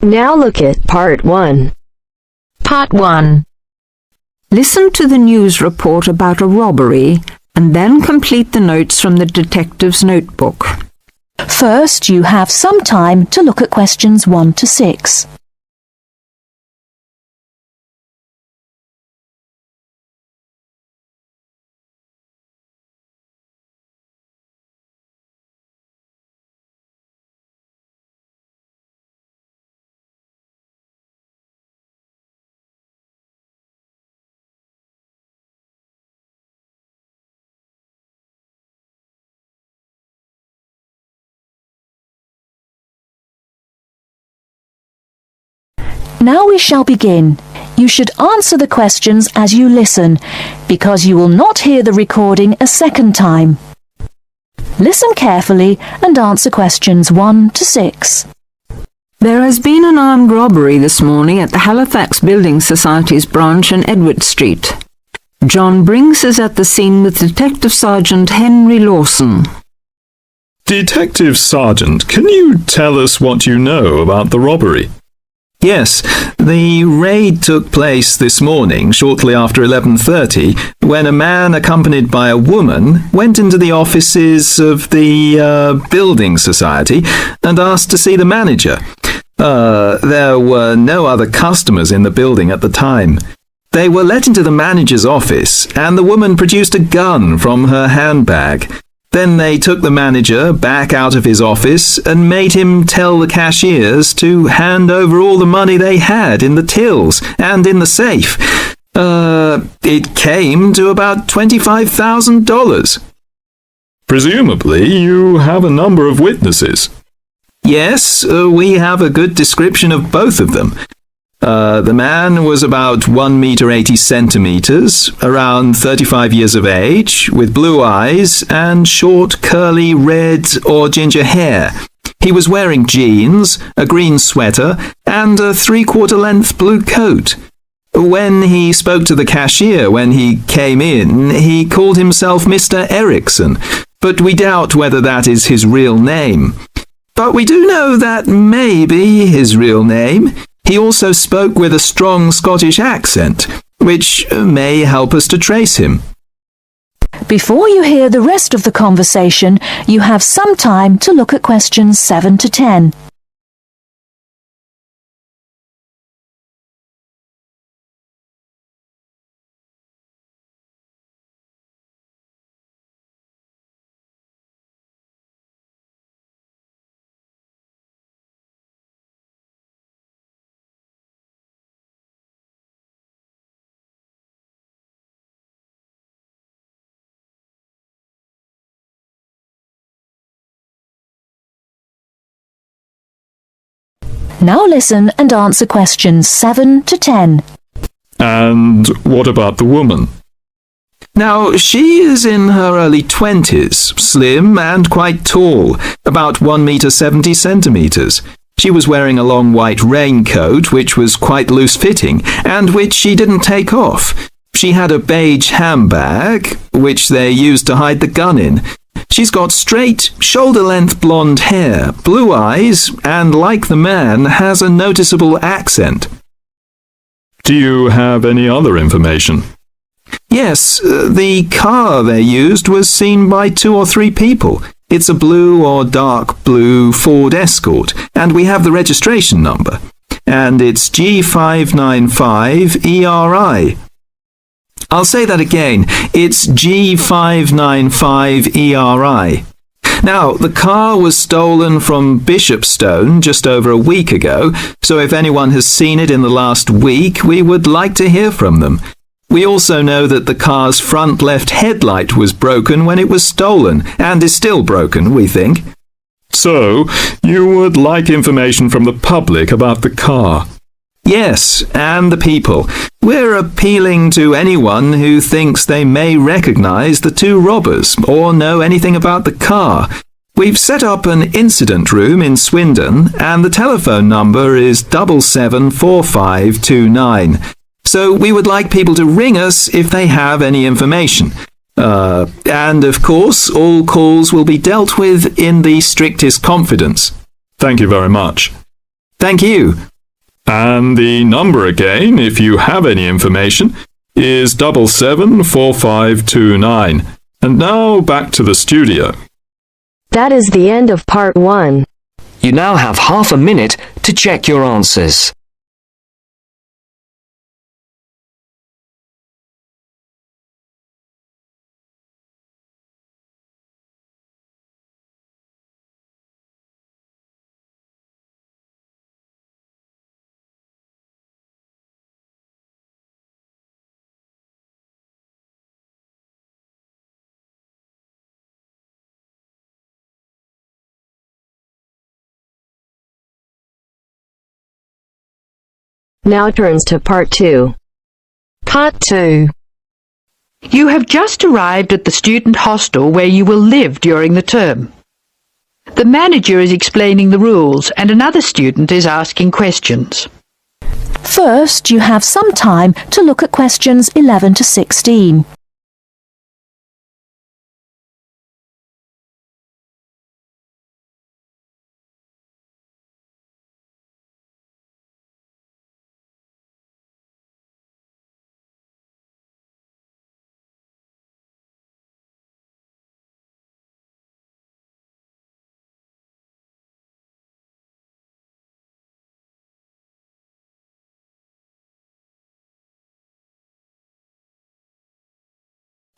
Now look at Part 1. Part 1. Listen to the news report about a robbery and then complete the notes from the detective's notebook. First, you have some time to look at questions 1 to 6. Now we shall begin. You should answer the questions as you listen, because you will not hear the recording a second time. Listen carefully and answer questions 1 to 6. There has been an armed robbery this morning at the Halifax Building Society's branch in Edward Street. John Brinks is at the scene with Detective Sergeant Henry Lawson. Detective Sergeant, can you tell us what you know about the robbery? Yes, the raid took place this morning, shortly after 11:30, when a man accompanied by a woman went into the offices of the building society and asked to see the manager. There were no other customers in the building at the time. They were let into the manager's office, and the woman produced a gun from her handbag. Then they took the manager back out of his office and made him tell the cashiers to hand over all the money they had in the tills and in the safe. It came to about $25,000. Presumably, you have a number of witnesses. Yes, we have a good description of both of them. The man was about 1 meter 80 centimeters, around 35 years of age, with blue eyes and short, curly, red or ginger hair. He was wearing jeans, a green sweater, and a 3/4 length blue coat. When he spoke to the cashier when he came in, he called himself Mr. Erickson, but we doubt whether that is his real name. But we do know that may be his real name. He also spoke with a strong Scottish accent, which may help us to trace him. Before you hear the rest of the conversation, you have some time to look at questions 7 to 10. Now listen and answer questions 7 to 10. And what about the woman? Now, she is in her early 20s, slim and quite tall, about 1 meter 70 centimeters. She was wearing a long white raincoat, which was quite loose-fitting, and which she didn't take off. She had a beige handbag, which they used to hide the gun in. She's got straight, shoulder-length blonde hair, blue eyes, and like the man, has a noticeable accent. Do you have any other information? Yes, the car they used was seen by 2 or 3 people. It's a blue or dark blue Ford Escort, and we have the registration number. And it's G595ERI. I'll say that again. It's G595ERI. Now, the car was stolen from Bishopstone just over a week ago, so if anyone has seen it in the last week, we would like to hear from them. We also know that the car's front left headlight was broken when it was stolen, and is still broken, we think. So, you would like information from the public about the car? Yes, and the people. We're appealing to anyone who thinks they may recognize the 2 robbers or know anything about the car. We've set up an incident room in Swindon, and the telephone number is 774529. So we would like people to ring us if they have any information. And of course, all calls will be dealt with in the strictest confidence. Thank you very much. Thank you. And the number again, if you have any information, is 774529. And now back to the studio. That is the end of part 1. You now have half a minute to check your answers. Now turns to part 2. Part 2. You have just arrived at the student hostel where you will live during the term. The manager is explaining the rules and another student is asking questions. First, you have some time to look at questions 11 to 16.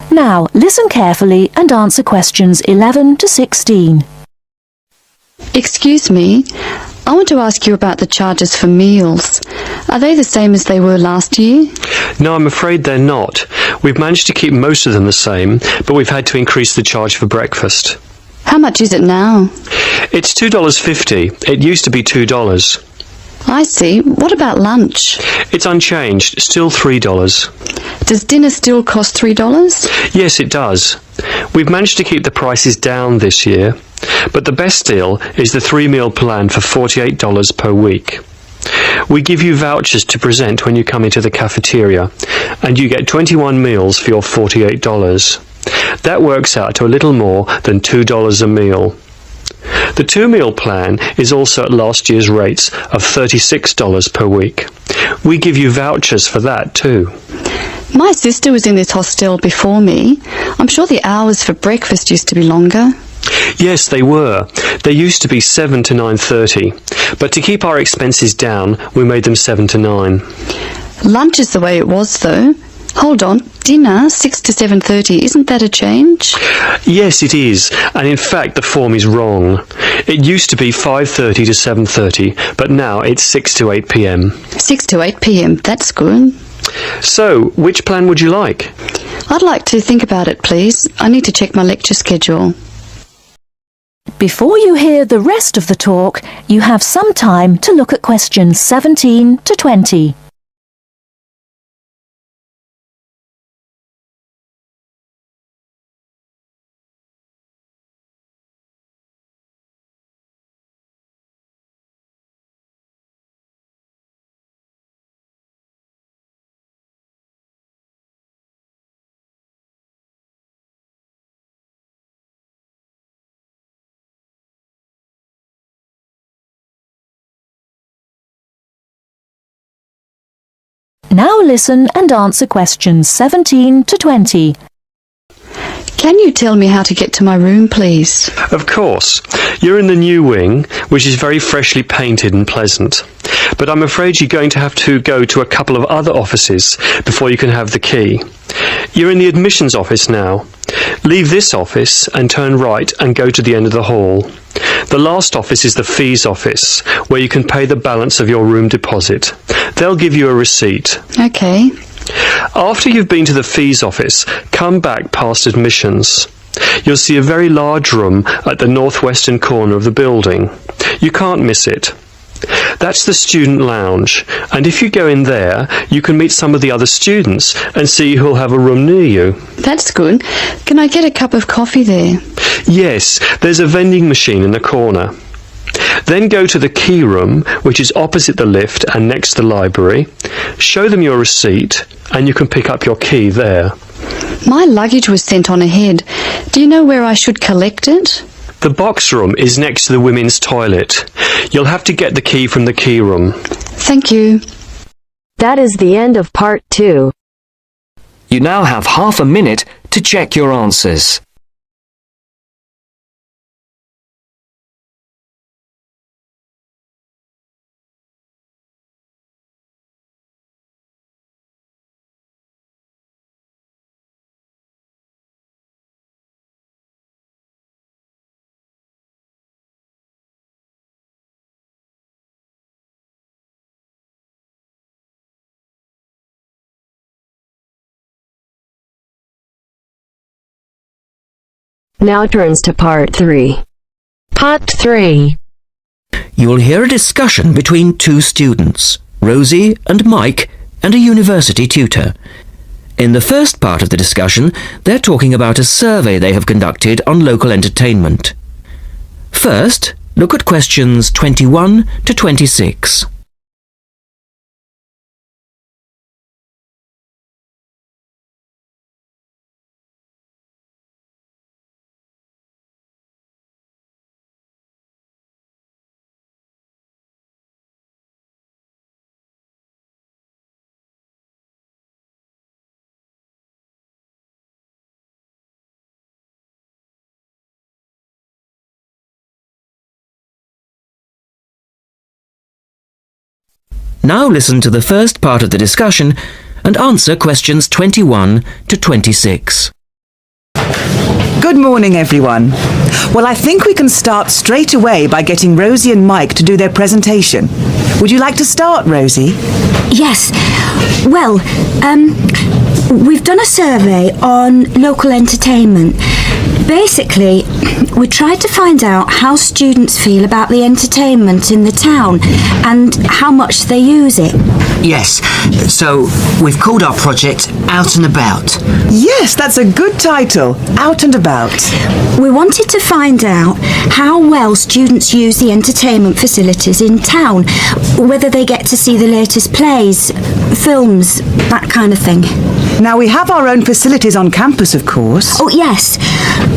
Now, listen carefully and answer questions 11 to 16. Excuse me, I want to ask you about the charges for meals. Are they the same as they were last year? No, I'm afraid they're not. We've managed to keep most of them the same, but we've had to increase the charge for breakfast. How much is it now? It's $2.50. It used to be $2. I see. What about lunch? It's unchanged, still $3. Does dinner still cost $3? Yes, it does. We've managed to keep the prices down this year, but the best deal is the 3-meal plan for $48 per week. We give you vouchers to present when you come into the cafeteria, and you get 21 meals for your $48. That works out to a little more than $2 a meal. The 2-meal plan is also at last year's rates of $36 per week. We give you vouchers for that too. My sister was in this hostel before me. I'm sure the hours for breakfast used to be longer. Yes, they were. They used to be 7 to 9:30, but to keep our expenses down, we made them 7 to 9. Lunch is the way it was, though. Hold on, dinner, 6 to 7:30, isn't that a change? Yes, it is, and in fact the form is wrong. It used to be 5:30 to 7:30, but now it's 6 to 8 p.m. 6 to 8 p.m, that's good. So, which plan would you like? I'd like to think about it, please. I need to check my lecture schedule. Before you hear the rest of the talk, you have some time to look at questions 17 to 20. Now listen and answer questions 17 to 20. Can you tell me how to get to my room, please? Of course. You're in the new wing, which is very freshly painted and pleasant. But I'm afraid you're going to have to go to a couple of other offices before you can have the key. You're in the admissions office now. Leave this office and turn right and go to the end of the hall. The last office is the fees office, where you can pay the balance of your room deposit. They'll give you a receipt. Okay. After you've been to the fees office, come back past admissions. You'll see a very large room at the northwestern corner of the building. You can't miss it. That's the student lounge, and if you go in there, you can meet some of the other students and see who'll have a room near you. That's good. Can I get a cup of coffee there? Yes, there's a vending machine in the corner. Then go to the key room, which is opposite the lift and next to the library. Show them your receipt, and you can pick up your key there. My luggage was sent on ahead. Do you know where I should collect it? The box room is next to the women's toilet. You'll have to get the key from the key room. Thank you. That is the end of part 2. You now have half a minute to check your answers. Now turns to part 3. Part 3. You will hear a discussion between two students, Rosie and Mike, and a university tutor. In the first part of the discussion, they're talking about a survey they have conducted on local entertainment. First, look at questions 21 to 26. Now listen to the first part of the discussion and answer questions 21 to 26. Good morning, everyone. Well, I think we can start straight away by getting Rosie and Mike to do their presentation. Would you like to start, Rosie? Yes. Well, we've done a survey on local entertainment. Basically, we tried to find out how students feel about the entertainment in the town and how much they use it. Yes, so we've called our project Out and About. Yes, that's a good title, Out and About. We wanted to find out how well students use the entertainment facilities in town, whether they get to see the latest plays, films, that kind of thing. Now, we have our own facilities on campus, of course. Oh, yes.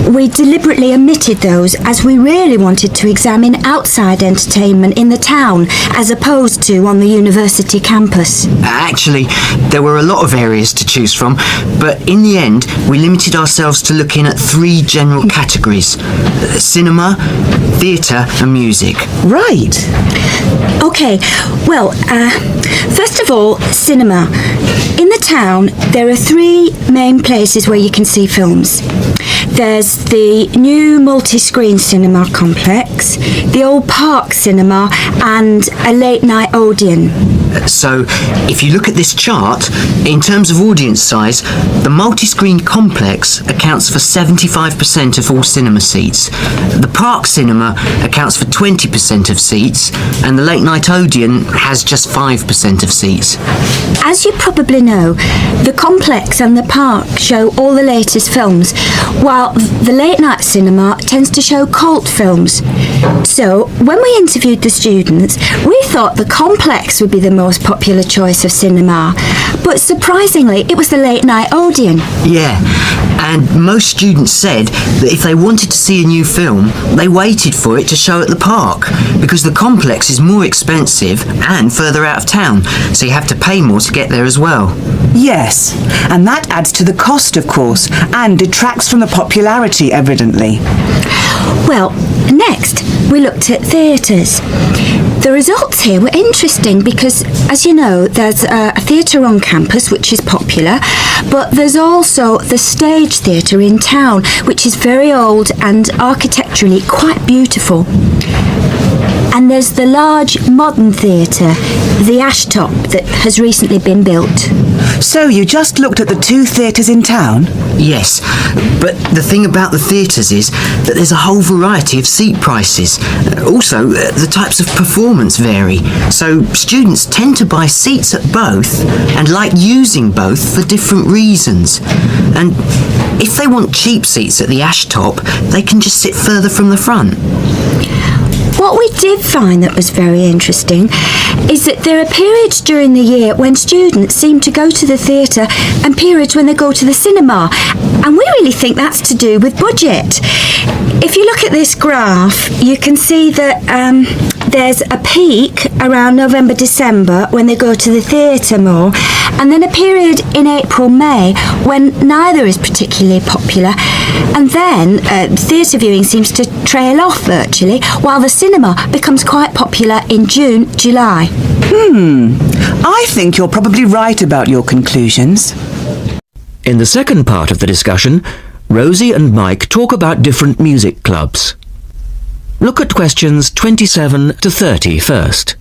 We deliberately omitted those as we really wanted to examine outside entertainment in the town as opposed to on the university campus. Actually, there were a lot of areas to choose from, but in the end, we limited ourselves to looking at 3 general categories: cinema, theatre and music. Right. OK, well, first of all, cinema. In the town, there are 3 main places where you can see films. There's the new multi-screen cinema complex, the old park cinema and a late-night Odeon. So, if you look at this chart, in terms of audience size, the multi-screen complex accounts for 75% of all cinema seats. The park cinema accounts for 20% of seats, and the late-night Odeon has just 5% of seats. As you probably know, the complex and the park show all the latest films, while the late-night cinema tends to show cult films. So, when we interviewed the students, we thought the complex would be the most popular choice of cinema, but surprisingly, it was the late-night Odeon. Yeah, and most students said that if they wanted to see a new film, they waited for it to show at the park, because the complex is more expensive and further out of town, so you have to pay more to get there as well. Yes, and that adds to the cost, of course, and detracts from the popularity, evidently. Well, next, we looked at theatres. The results here were interesting because, as you know, there's a theatre on campus which is popular, but there's also the Stage Theatre in town, which is very old and architecturally quite beautiful. And there's the large modern theatre, the Ashtop, that has recently been built. So you just looked at the 2 theatres in town? Yes, but the thing about the theatres is that there's a whole variety of seat prices. Also, the types of performance vary, so students tend to buy seats at both and like using both for different reasons. And if they want cheap seats at the Ashtop, they can just sit further from the front. What we did find that was very interesting is that there are periods during the year when students seem to go to the theatre and periods when they go to the cinema. And we really think that's to do with budget. If you look at this graph, you can see that there's a peak around November, December when they go to the theatre more, and then a period in April, May when neither is particularly popular, and then theatre viewing seems to trail off virtually, while the cinema becomes quite popular in June, July. I think you're probably right about your conclusions. In the second part of the discussion, Rosie and Mike talk about different music clubs. Look at questions 27 to 30 first.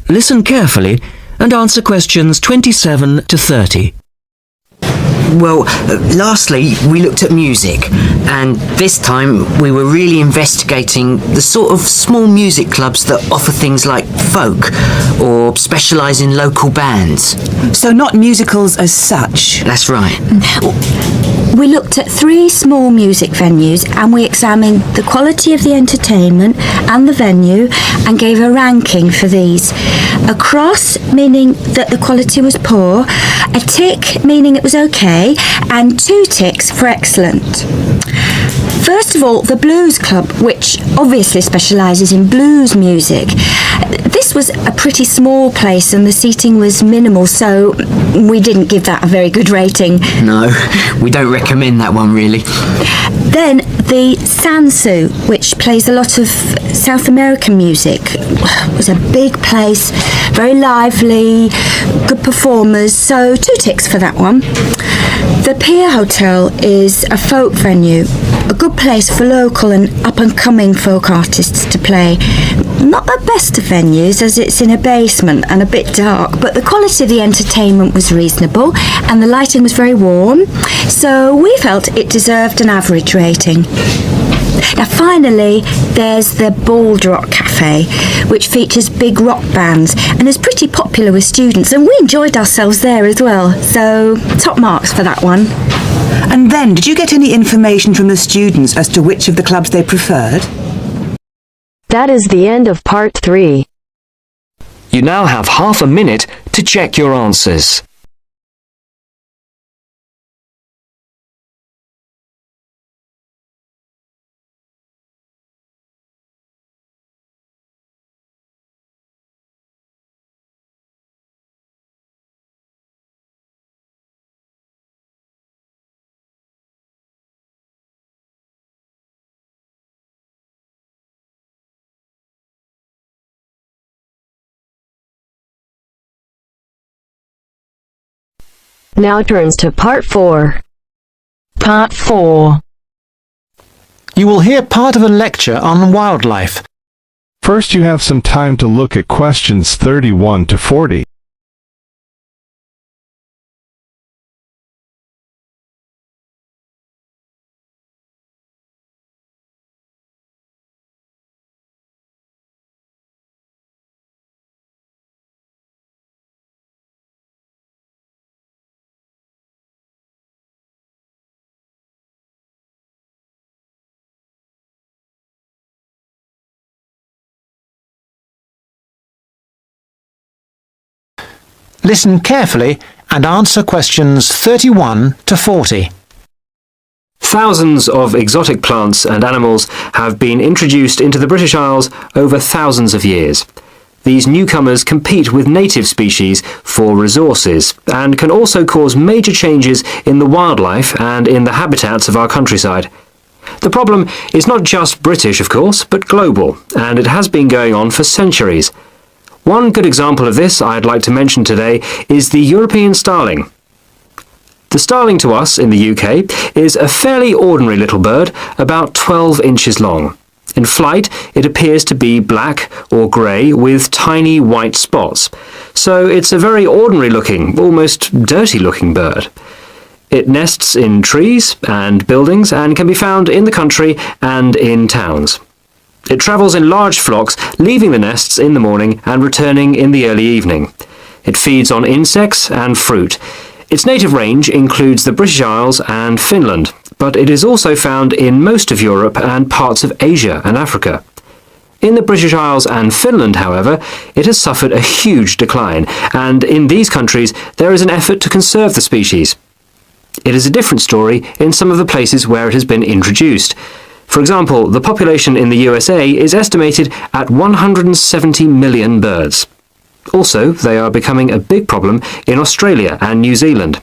Listen carefully and answer questions 27 to 30. Well, lastly, we looked at music, and this time we were really investigating the sort of small music clubs that offer things like folk or specialise in local bands. So not musicals as such? That's right. We looked at 3 small music venues and we examined the quality of the entertainment and the venue and gave a ranking for these. A cross, meaning that the quality was poor, a tick, meaning it was okay, and 2 ticks for excellent. First of all, the Blues Club, which obviously specialises in blues music. This was a pretty small place and the seating was minimal, so we didn't give that a very good rating. No, we don't recommend that one really. Then the Sansu, which plays a lot of South American music. It was a big place, very lively, good performers, so 2 ticks for that one. The Pier Hotel is a folk venue, a good place for local and up-and-coming folk artists to play. Not the best of venues as it's in a basement and a bit dark, but the quality of the entertainment was reasonable and the lighting was very warm, so we felt it deserved an average rating. Now finally, there's the Bald Rock Cafe, which features big rock bands and is pretty popular with students, and we enjoyed ourselves there as well, so top marks for that one. And then, did you get any information from the students as to which of the clubs they preferred? That is the end of part 3. You now have half a minute to check your answers. Now turns to part 4. Part 4. You will hear part of a lecture on wildlife. First, you have some time to look at questions 31 to 40. Listen carefully and answer questions 31 to 40. Thousands of exotic plants and animals have been introduced into the British Isles over thousands of years. These newcomers compete with native species for resources and can also cause major changes in the wildlife and in the habitats of our countryside. The problem is not just British, of course, but global, and it has been going on for centuries. One good example of this I'd like to mention today is the European starling. The starling to us in the UK is a fairly ordinary little bird, about 12 inches long. In flight, it appears to be black or grey with tiny white spots, so it's a very ordinary-looking, almost dirty-looking bird. It nests in trees and buildings and can be found in the country and in towns. It travels in large flocks, leaving the nests in the morning and returning in the early evening. It feeds on insects and fruit. Its native range includes the British Isles and Finland, but it is also found in most of Europe and parts of Asia and Africa. In the British Isles and Finland, however, it has suffered a huge decline, and in these countries there is an effort to conserve the species. It is a different story in some of the places where it has been introduced. For example, the population in the USA is estimated at 170 million birds. Also, they are becoming a big problem in Australia and New Zealand.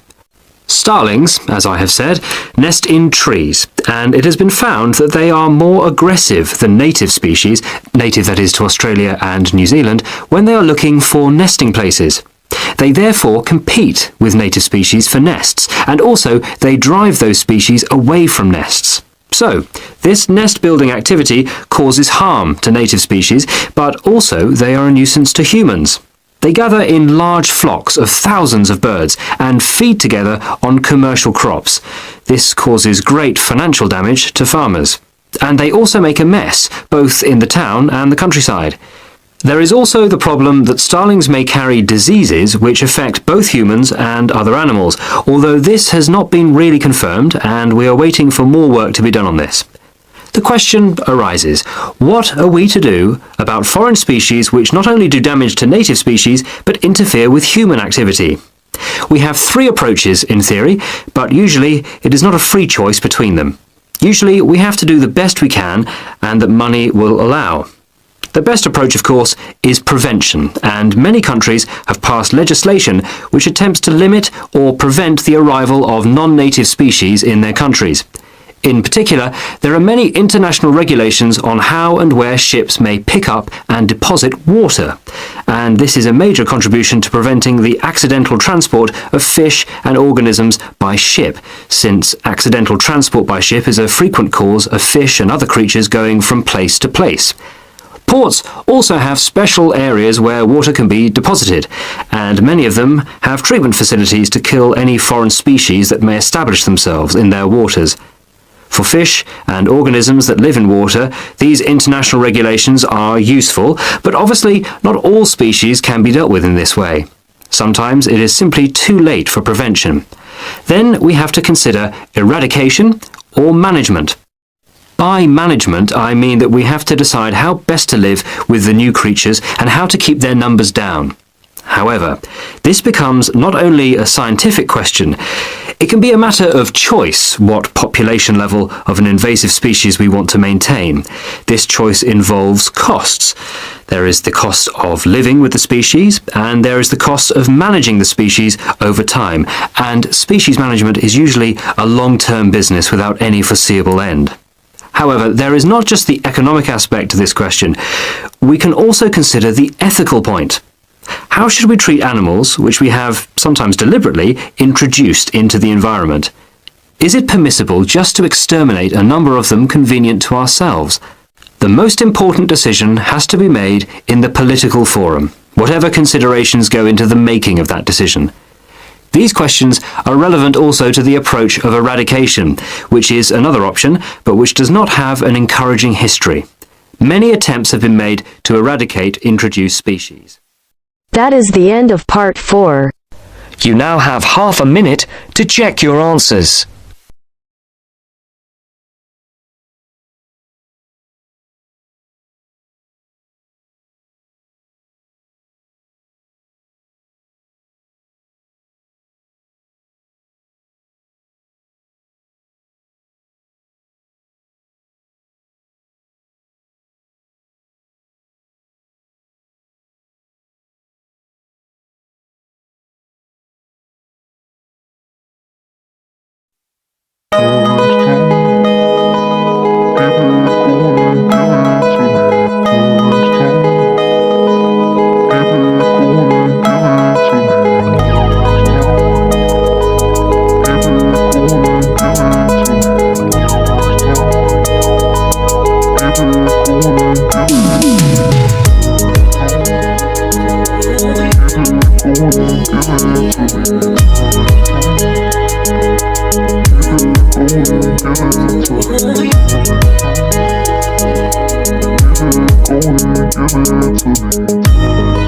Starlings, as I have said, nest in trees, and it has been found that they are more aggressive than native species, native that is to Australia and New Zealand, when they are looking for nesting places. They therefore compete with native species for nests, and also they drive those species away from nests. So, this nest-building activity causes harm to native species, but also they are a nuisance to humans. They gather in large flocks of thousands of birds and feed together on commercial crops. This causes great financial damage to farmers. And they also make a mess, both in the town and the countryside. There is also the problem that starlings may carry diseases which affect both humans and other animals, although this has not been really confirmed and we are waiting for more work to be done on this. The question arises, what are we to do about foreign species which not only do damage to native species but interfere with human activity? We have three approaches in theory, but usually it is not a free choice between them. Usually we have to do the best we can and that money will allow. The best approach, of course, is prevention, and many countries have passed legislation which attempts to limit or prevent the arrival of non-native species in their countries. In particular, there are many international regulations on how and where ships may pick up and deposit water, and this is a major contribution to preventing the accidental transport of fish and organisms by ship, since accidental transport by ship is a frequent cause of fish and other creatures going from place to place. Ports also have special areas where water can be deposited, and many of them have treatment facilities to kill any foreign species that may establish themselves in their waters. For fish and organisms that live in water, these international regulations are useful, but obviously not all species can be dealt with in this way. Sometimes it is simply too late for prevention. Then we have to consider eradication or management. By management, I mean that we have to decide how best to live with the new creatures and how to keep their numbers down. However, this becomes not only a scientific question, it can be a matter of choice what population level of an invasive species we want to maintain. This choice involves costs. There is the cost of living with the species, and there is the cost of managing the species over time, and species management is usually a long-term business without any foreseeable end. However, there is not just the economic aspect to this question. We can also consider the ethical point. How should we treat animals which we have, sometimes deliberately, introduced into the environment? Is it permissible just to exterminate a number of them convenient to ourselves? The most important decision has to be made in the political forum, whatever considerations go into the making of that decision. These questions are relevant also to the approach of eradication, which is another option, but which does not have an encouraging history. Many attempts have been made to eradicate introduced species. That is the end of part 4. You now have half a minute to check your answers. Go ahead, give it to me.